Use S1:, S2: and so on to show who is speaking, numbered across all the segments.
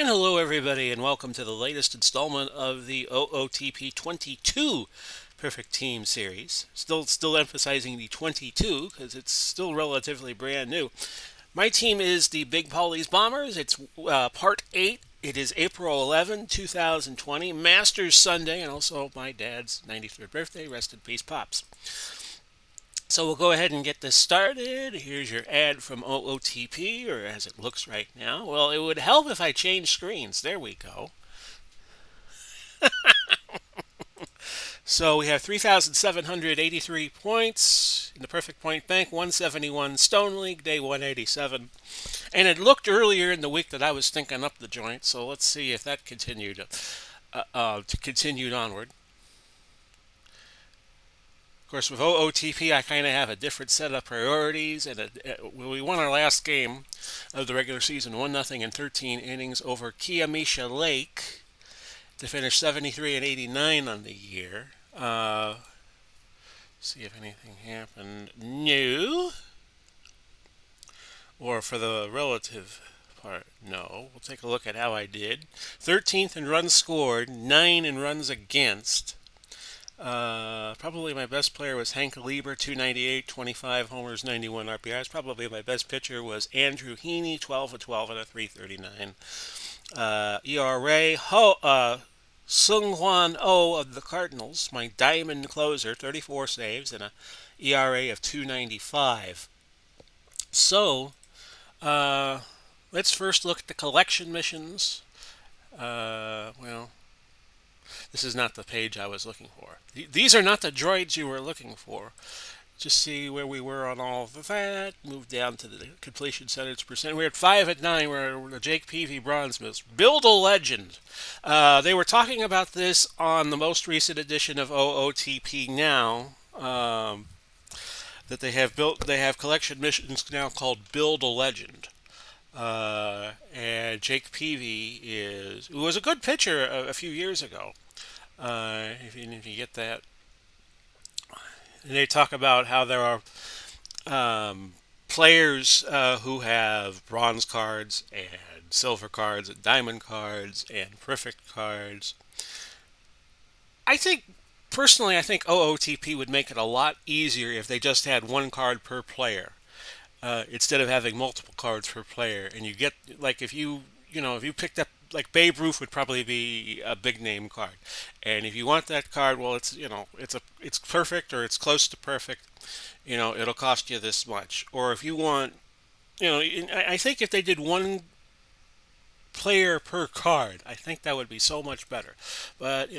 S1: hello everybody, and welcome to the latest installment of the OOTP 22 Perfect Team series. Still emphasizing the 22 because it's still relatively brand new. My team is the Big Polly's Bombers. It's part 8. It is April 11, 2020, Masters Sunday, and also my dad's 93rd birthday. Rest in peace, Pops. So we'll go ahead and get this started. Here's your ad from OOTP, or as it looks right now. Well, it would help if I changed screens. There we go. So we have 3,783 points in the Perfect Point Bank, 171 Stone League, day 187. And it looked earlier in the week that I was thinking up the joint, so let's see if that continued onward. Of course, with OOTP, I kind of have a different set of priorities, and we won our last game of the regular season, 1-0 in 13 innings over Kiamisha Lake to finish 73 and 89 on the year. See if anything happened new, or for the relative part, no. We'll take a look at how I did. 13th in runs scored, 9 in runs against. Probably my best player was Hank Lieber, 298, 25 homers, 91 RBIs. Probably my best pitcher was Andrew Heaney, 12 of 12 and a 339. ERA, Sung-Hwan Oh of the Cardinals, my diamond closer, 34 saves and a ERA of 295. So, let's first look at the collection missions. This is not the page I was looking for. These are not the droids you were looking for. Just see where we were on all of that. Move down to the completion percentage percent. We're at 5 at 9. We're the Jake Peavy bronze medals. Build a legend. They were talking about this on the most recent edition of OOTP now. That they have collection missions now called Build a Legend. And Jake Peavy was a good pitcher a few years ago. If you get that. And they talk about how there are players who have bronze cards and silver cards and diamond cards and perfect cards. Personally, I think OOTP would make it a lot easier if they just had one card per player. Instead of having multiple cards per player. And you get, like, if you picked up, like, Babe Ruth would probably be a big name card. And if you want that card, well, it's perfect or it's close to perfect, it'll cost you this much. Or if you want, I think if they did one player per card, I think that would be so much better. But,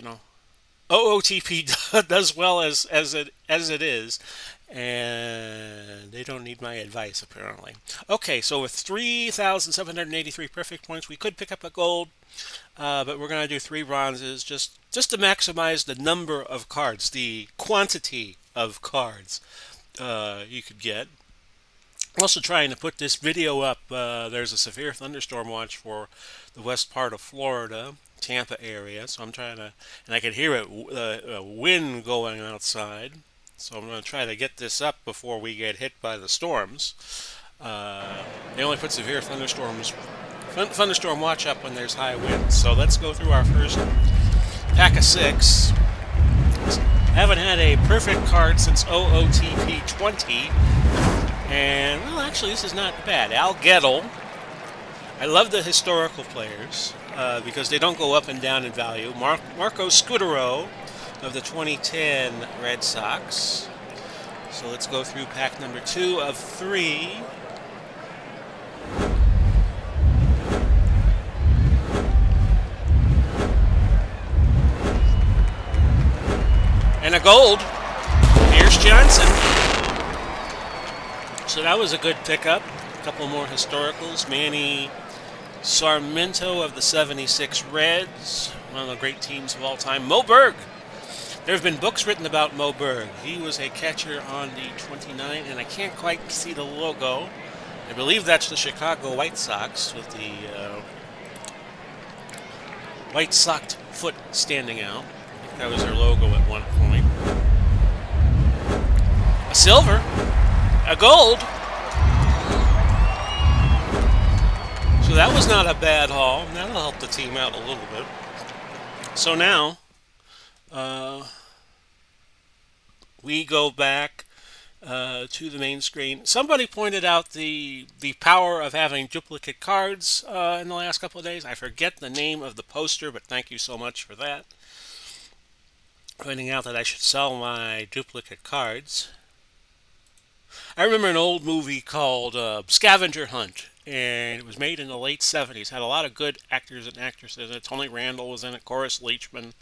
S1: OOTP does well as it is, and they don't need my advice apparently. Okay, so with 3,783 perfect points, we could pick up a gold, but we're going to do 3 bronzes just to maximize the number of cards, the quantity of cards you could get. I'm also trying to put this video up. There's a severe thunderstorm watch for the west part of Florida, Tampa area, so I'm trying to, and I can hear a wind going outside, so I'm going to try to get this up before we get hit by the storms. They only put severe thunderstorm watch up when there's high winds. So let's go through our first pack of 6. Haven't had a perfect card since OOTP 20, and well, actually this is not bad. Al Gettle. I love the historical players because they don't go up and down in value. Marco Scudero of the 2010 Red Sox. So let's go through pack number 2 of 3. And a gold, Pierce Johnson. So that was a good pickup. A couple more historicals. Manny Sarmiento of the 76 Reds, one of the great teams of all time. Moberg. There have been books written about Moberg. He was a catcher on the 29, and I can't quite see the logo. I believe that's the Chicago White Sox with the white socked foot standing out. I think that was their logo at one point. A silver. A gold. So that was not a bad haul. That'll help the team out a little bit. So now uh, we go back to the main screen. Somebody pointed out the power of having duplicate cards in the last couple of days. I forget the name of the poster, but thank you so much for that. Pointing out that I should sell my duplicate cards. I remember an old movie called Scavenger Hunt, and it was made in the late 70s. Had a lot of good actors and actresses in it. Tony Randall was in it, Horace Leachman,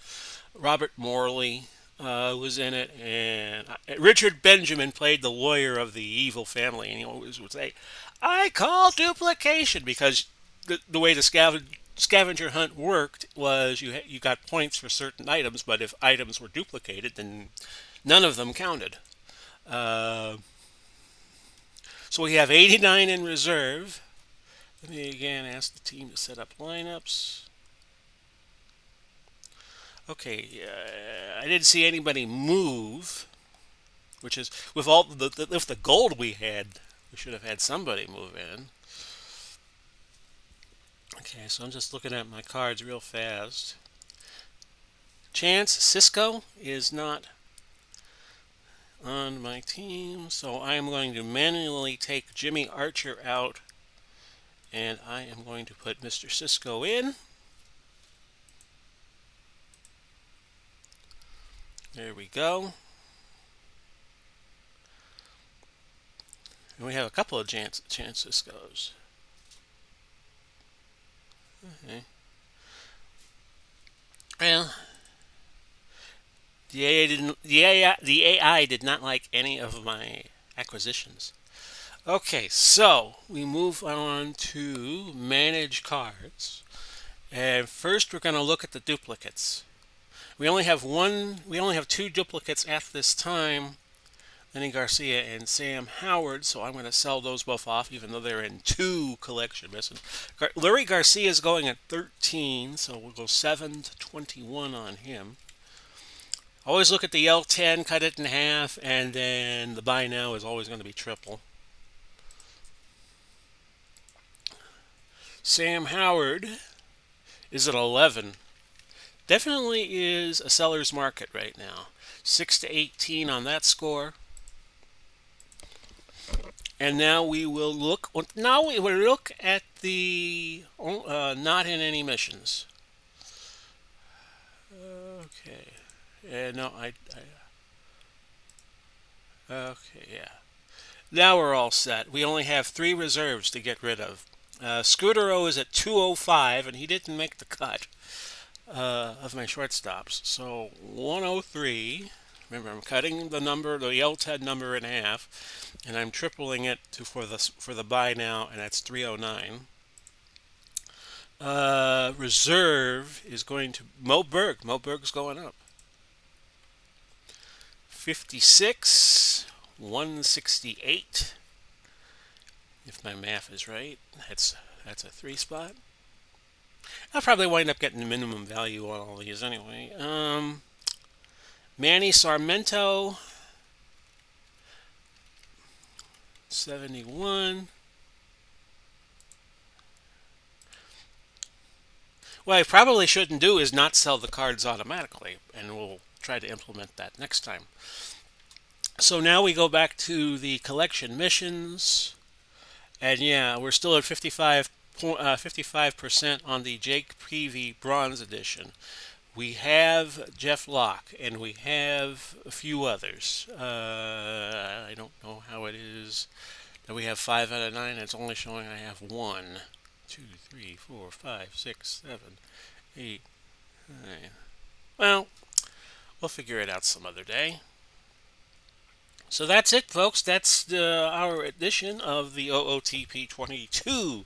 S1: Robert Morley was in it, and Richard Benjamin played the lawyer of the evil family, and he always would say, "I call duplication," because the way the scavenger hunt worked was you got points for certain items, but if items were duplicated, then none of them counted. Uh, so we have 89 in reserve. Let me again ask the team to set up lineups. Okay, I didn't see anybody move, which is with all with the gold we had, we should have had somebody move in. Okay, so I'm just looking at my cards real fast. Chance Cisco is not on my team, so I am going to manually take Jimmy Archer out, and I am going to put Mr. Cisco in. There we go. And we have a couple of Chance Ciscos. Okay. Well, the AI did not like any of my acquisitions. Okay, so we move on to manage cards. And first we're going to look at the duplicates. We only have two duplicates at this time, Lenny Garcia and Sam Howard, so I'm going to sell those both off, even though they're in two collection missions. Larry Garcia is going at 13, so we'll go 7 to 21 on him. Always look at the L10, cut it in half, and then the buy now is always going to be triple. Sam Howard is at 11. Definitely is a seller's market right now. 6 to 18 on that score. And now we will look. Now we will look at the not in any missions. Okay. No, Okay, yeah. Now we're all set. We only have 3 reserves to get rid of. Scudero is at 205, and he didn't make the cut of my shortstops. So 103. Remember, I'm cutting the L10 number in half, and I'm tripling it for the buy now, and that's 309. Reserve is going to Moberg. Moberg's going up. 56, 168. If my math is right, that's a 3 spot. I'll probably wind up getting the minimum value on all these anyway. Manny Sarmento, 71. What I probably shouldn't do is not sell the cards automatically, and we'll try to implement that next time. So now we go back to the collection missions, and yeah, we're still at 55% on the Jake Peavy Bronze Edition. We have Jeff Locke, and we have a few others. I don't know how it is that we have 5 out of 9. It's only showing I have 1, 2, 3, 4, 5, 6, 7, 8, 9. Well, we'll figure it out some other day. So that's it, folks. That's our edition of the OOTP 22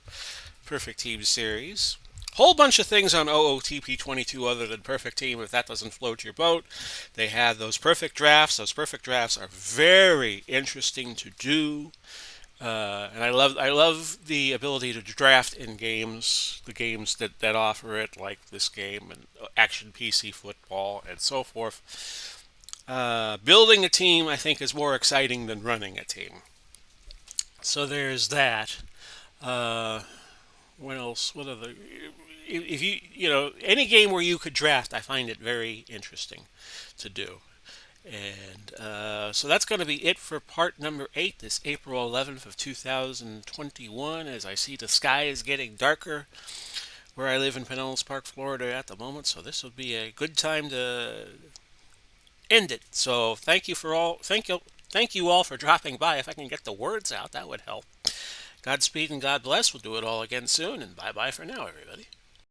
S1: Perfect Team Series. Whole bunch of things on OOTP 22 other than Perfect Team. If that doesn't float your boat, they have those perfect drafts. Those perfect drafts are very interesting to do, and I love the ability to draft in games, the games that offer it, like this game and Action PC Football and so forth. Building a team, I think, is more exciting than running a team. So there's that. What else? What other? If any game where you could draft, I find it very interesting to do. And so that's going to be it for part number 8, this April 11th of 2021. As I see the sky is getting darker where I live in Pinellas Park, Florida at the moment, so this would be a good time to end it. So thank you all for dropping by. If I can get the words out, that would help. Godspeed and God bless. We'll do it all again soon, and bye bye for now, everybody.